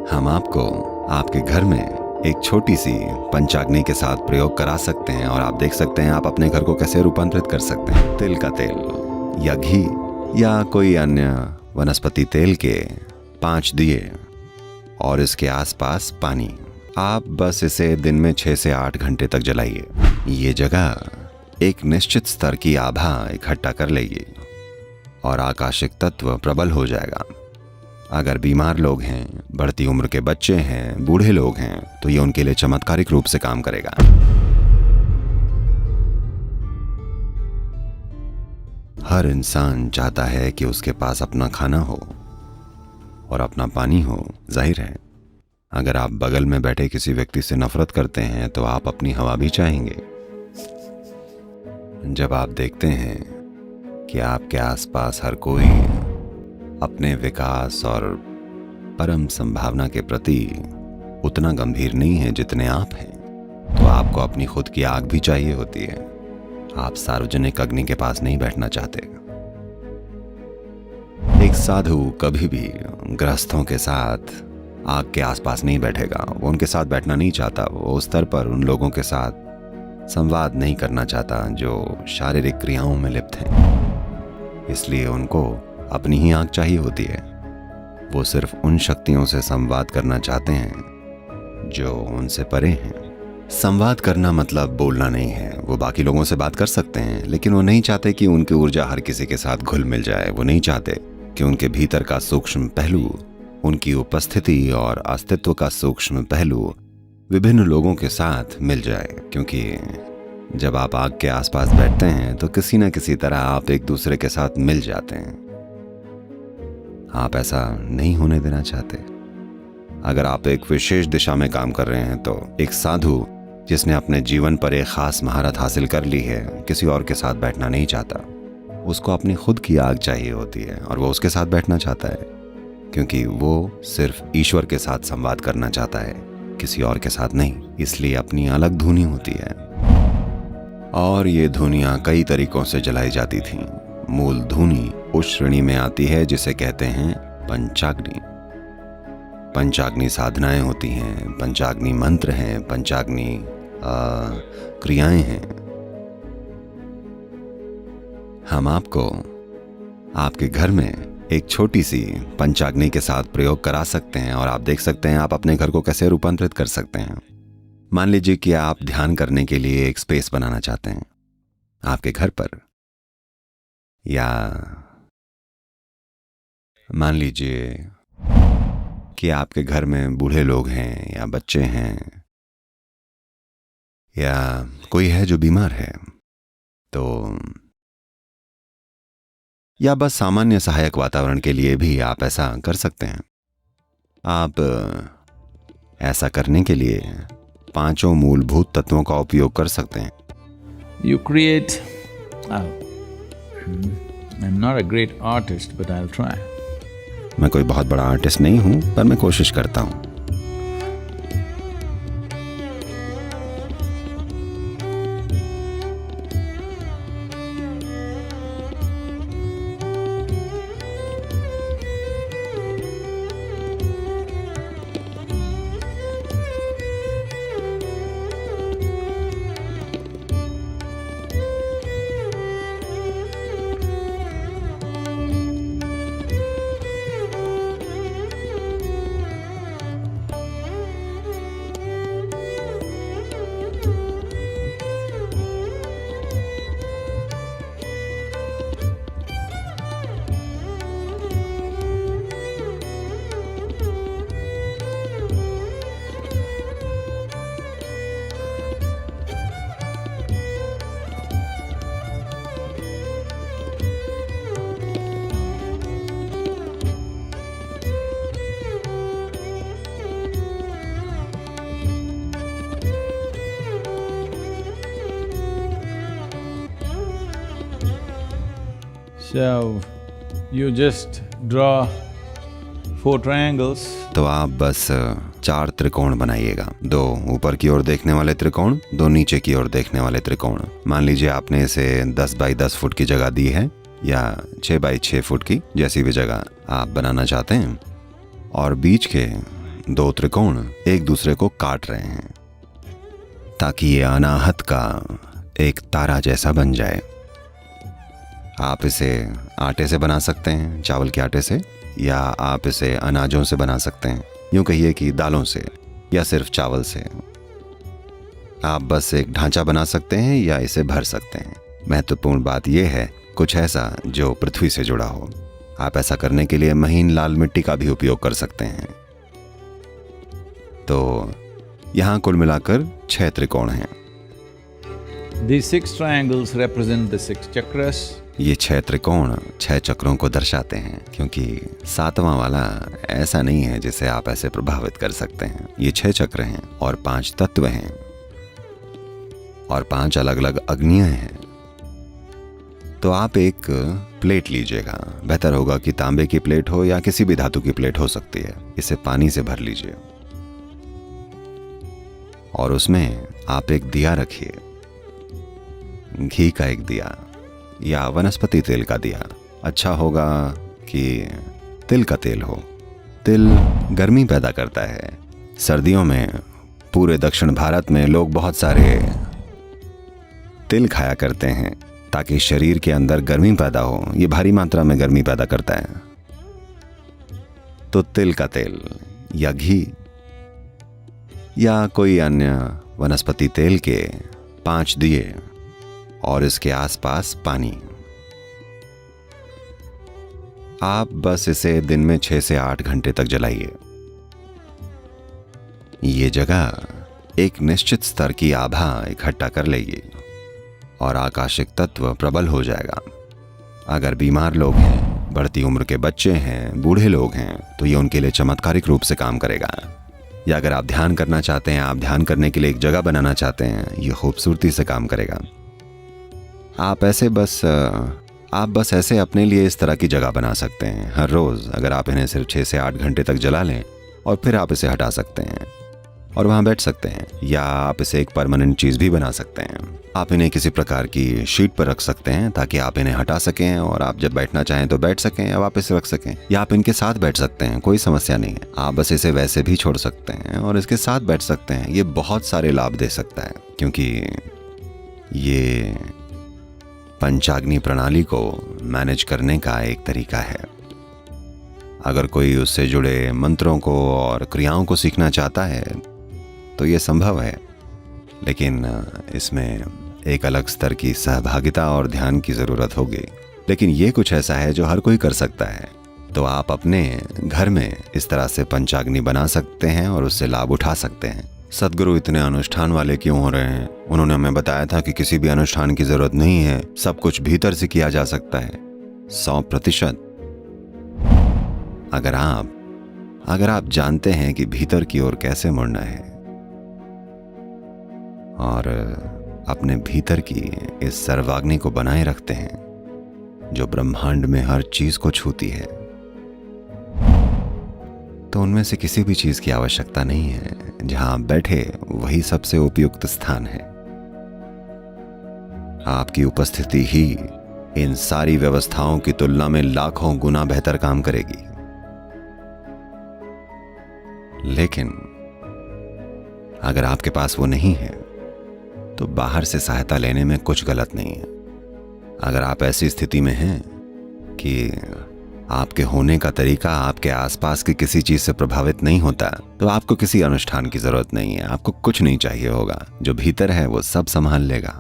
हम आपको आपके घर में एक छोटी सी पंचाग्नि के साथ प्रयोग करा सकते हैं और आप देख सकते हैं आप अपने घर को कैसे रूपांतरित कर सकते हैं। तिल का तेल या घी या कोई अन्य वनस्पति तेल के 5 दिए और इसके आसपास पानी। आप बस इसे दिन में 6 से 8 घंटे तक जलाइए। ये जगह एक निश्चित स्तर की आभा इकट्ठा कर लेगी और आकाशिक तत्व प्रबल हो जाएगा। अगर बीमार लोग हैं, बढ़ती उम्र के बच्चे हैं, बूढ़े लोग हैं, तो ये उनके लिए चमत्कारिक रूप से काम करेगा। हर इंसान चाहता है कि उसके पास अपना खाना हो और अपना पानी हो। जाहिर है, अगर आप बगल में बैठे किसी व्यक्ति से नफरत करते हैं तो आप अपनी हवा भी चाहेंगे। जब आप देखते हैं कि आपके आसपास हर कोई अपने विकास और परम संभावना के प्रति उतना गंभीर नहीं है जितने आप हैं, तो आपको अपनी खुद की आग भी चाहिए होती है। आप सार्वजनिक अग्नि के पास नहीं बैठना चाहते। एक साधु कभी भी गृहस्थों के साथ आग के आसपास नहीं बैठेगा। वो उनके साथ बैठना नहीं चाहता। वो उस स्तर पर उन लोगों के साथ संवाद नहीं करना चाहता जो शारीरिक क्रियाओं में लिप्त हैं। इसलिए उनको अपनी ही आग चाहिए होती है। वो सिर्फ उन शक्तियों से संवाद करना चाहते हैं जो उनसे परे हैं। संवाद करना मतलब बोलना नहीं है। वो बाकी लोगों से बात कर सकते हैं, लेकिन वो नहीं चाहते कि उनकी ऊर्जा हर किसी के साथ घुल मिल जाए। वो नहीं चाहते कि उनके भीतर का सूक्ष्म पहलू, उनकी उपस्थिति और अस्तित्व का सूक्ष्म पहलू विभिन्न लोगों के साथ मिल जाए। क्योंकि जब आप आग के आसपास बैठते हैं तो किसी न किसी तरह आप एक दूसरे के साथ मिल जाते हैं। आप ऐसा नहीं होने देना चाहते। अगर आप एक विशेष दिशा में काम कर रहे हैं तो एक साधु जिसने अपने जीवन पर एक खास महारत हासिल कर ली है, किसी और के साथ बैठना नहीं चाहता। उसको अपनी खुद की आग चाहिए होती है और वो उसके साथ बैठना चाहता है, क्योंकि वो सिर्फ ईश्वर के साथ संवाद करना चाहता है, किसी और के साथ नहीं। इसलिए अपनी अलग धुनी होती है और ये धुनियाँ कई तरीकों से जलाई जाती थीं। मूल धुनी उस श्रेणी में आती है जिसे कहते हैं पंचाग्नि। पंचाग्नि साधनाएं होती हैं, पंचाग्नि मंत्र हैं, पंचाग्नि क्रियाएं हैं। हम आपको आपके घर में एक छोटी सी पंचाग्नि के साथ प्रयोग करा सकते हैं और आप देख सकते हैं आप अपने घर को कैसे रूपांतरित कर सकते हैं। मान लीजिए कि आप ध्यान करने के लिए एक स्पेस बनाना चाहते हैं आपके घर पर, या मान लीजिए कि आपके घर में बूढ़े लोग हैं या बच्चे हैं या कोई है जो बीमार है, तो या बस सामान्य सहायक वातावरण के लिए भी आप ऐसा कर सकते हैं। आप ऐसा करने के लिए 5 मूलभूत तत्वों का उपयोग कर सकते हैं। You create. Oh. I'm not a great artist, but I'll try. मैं कोई बहुत बड़ा आर्टिस्ट नहीं हूं, पर मैं कोशिश करता हूं। So, you just draw 4 triangles. तो आप बस 4 त्रिकोण बनाइएगा। 2 ऊपर की ओर देखने वाले त्रिकोण, 2 नीचे की ओर देखने वाले त्रिकोण। मान लीजिए आपने इसे 10 बाई 10 फुट की जगह दी है या 6 बाई 6 फुट की, जैसी भी जगह आप बनाना चाहते हैं। और बीच के दो त्रिकोण एक दूसरे को काट रहे हैं ताकि ये अनाहत का एक तारा जैसा बन जाए। आप इसे आटे से बना सकते हैं, चावल के आटे से, या आप इसे अनाजों से बना सकते हैं, यूं कहिए कि दालों से या सिर्फ चावल से। आप बस एक ढांचा बना सकते हैं या इसे भर सकते हैं। महत्वपूर्ण बात यह है कुछ ऐसा जो पृथ्वी से जुड़ा हो। आप ऐसा करने के लिए महीन लाल मिट्टी का भी उपयोग कर सकते हैं। तो यहां कुल मिलाकर 6 त्रिकोण हैं। These 6 triangles represent the 6 chakras. ये 6 त्रिकोण 6 चक्रों को दर्शाते हैं, क्योंकि 7वां वाला ऐसा नहीं है जिसे आप ऐसे प्रभावित कर सकते हैं। ये 6 चक्र हैं और 5 तत्व हैं और 5 अलग अलग अग्नियां हैं। तो आप एक प्लेट लीजिएगा, बेहतर होगा कि तांबे की प्लेट हो या किसी भी धातु की प्लेट हो सकती है। इसे पानी से भर लीजिए और उसमें आप एक दिया रखिए, घी का एक दिया या वनस्पति तेल का दिया। अच्छा होगा कि तिल का तेल हो। तिल गर्मी पैदा करता है। सर्दियों में पूरे दक्षिण भारत में लोग बहुत सारे तिल खाया करते हैं ताकि शरीर के अंदर गर्मी पैदा हो। ये भारी मात्रा में गर्मी पैदा करता है। तो तिल का तेल या घी या कोई अन्य वनस्पति तेल के 5 दिए और इसके आसपास पानी। आप बस इसे दिन में 6 से 8 घंटे तक जलाइए। ये जगह एक निश्चित स्तर की आभा इकट्ठा कर लेगी और आकाशिक तत्व प्रबल हो जाएगा। अगर बीमार लोग हैं, बढ़ती उम्र के बच्चे हैं, बूढ़े लोग हैं, तो ये उनके लिए चमत्कारिक रूप से काम करेगा। या अगर आप ध्यान करना चाहते हैं, आप ध्यान करने के लिए एक जगह बनाना चाहते हैं, ये खूबसूरती से काम करेगा। आप बस ऐसे अपने लिए इस तरह की जगह बना सकते हैं हर रोज। अगर आप इन्हें सिर्फ 6 से 8 घंटे तक जला लें और फिर आप इसे हटा सकते हैं और वहां बैठ सकते हैं। या आप इसे एक परमानेंट चीज भी बना सकते हैं। आप इन्हें किसी प्रकार की शीट पर रख सकते हैं ताकि आप इन्हें हटा सकें और आप जब बैठना चाहें तो बैठ सकें या वापस रख सकें। या आप इनके साथ बैठ सकते हैं, कोई समस्या नहीं है। आप बस इसे वैसे भी छोड़ सकते हैं और इसके साथ बैठ सकते हैं। ये बहुत सारे लाभ दे सकता है, क्योंकि ये पंचाग्नि प्रणाली को मैनेज करने का एक तरीका है। अगर कोई उससे जुड़े मंत्रों को और क्रियाओं को सीखना चाहता है तो ये संभव है, लेकिन इसमें एक अलग स्तर की सहभागिता और ध्यान की जरूरत होगी। लेकिन ये कुछ ऐसा है जो हर कोई कर सकता है। तो आप अपने घर में इस तरह से पंचाग्नि बना सकते हैं और उससे लाभ उठा सकते हैं। सदगुरु इतने अनुष्ठान वाले क्यों हो रहे हैं? उन्होंने हमें बताया था कि किसी भी अनुष्ठान की जरूरत नहीं है, सब कुछ भीतर से किया जा सकता है 100%। अगर आप जानते हैं कि भीतर की ओर कैसे मुड़ना है और अपने भीतर की इस सर्वाग्नि को बनाए रखते हैं जो ब्रह्मांड में हर चीज को छूती है, तो उनमें से किसी भी चीज की आवश्यकता नहीं है। जहां आप बैठे वही सबसे उपयुक्त स्थान है। आपकी उपस्थिति ही इन सारी व्यवस्थाओं की तुलना में लाखों गुना बेहतर काम करेगी। लेकिन अगर आपके पास वो नहीं है तो बाहर से सहायता लेने में कुछ गलत नहीं है। अगर आप ऐसी स्थिति में हैं कि आपके होने का तरीका आपके आसपास की किसी चीज से प्रभावित नहीं होता, तो आपको किसी अनुष्ठान की जरूरत नहीं है। आपको कुछ नहीं चाहिए होगा। जो भीतर है वो सब संभाल लेगा।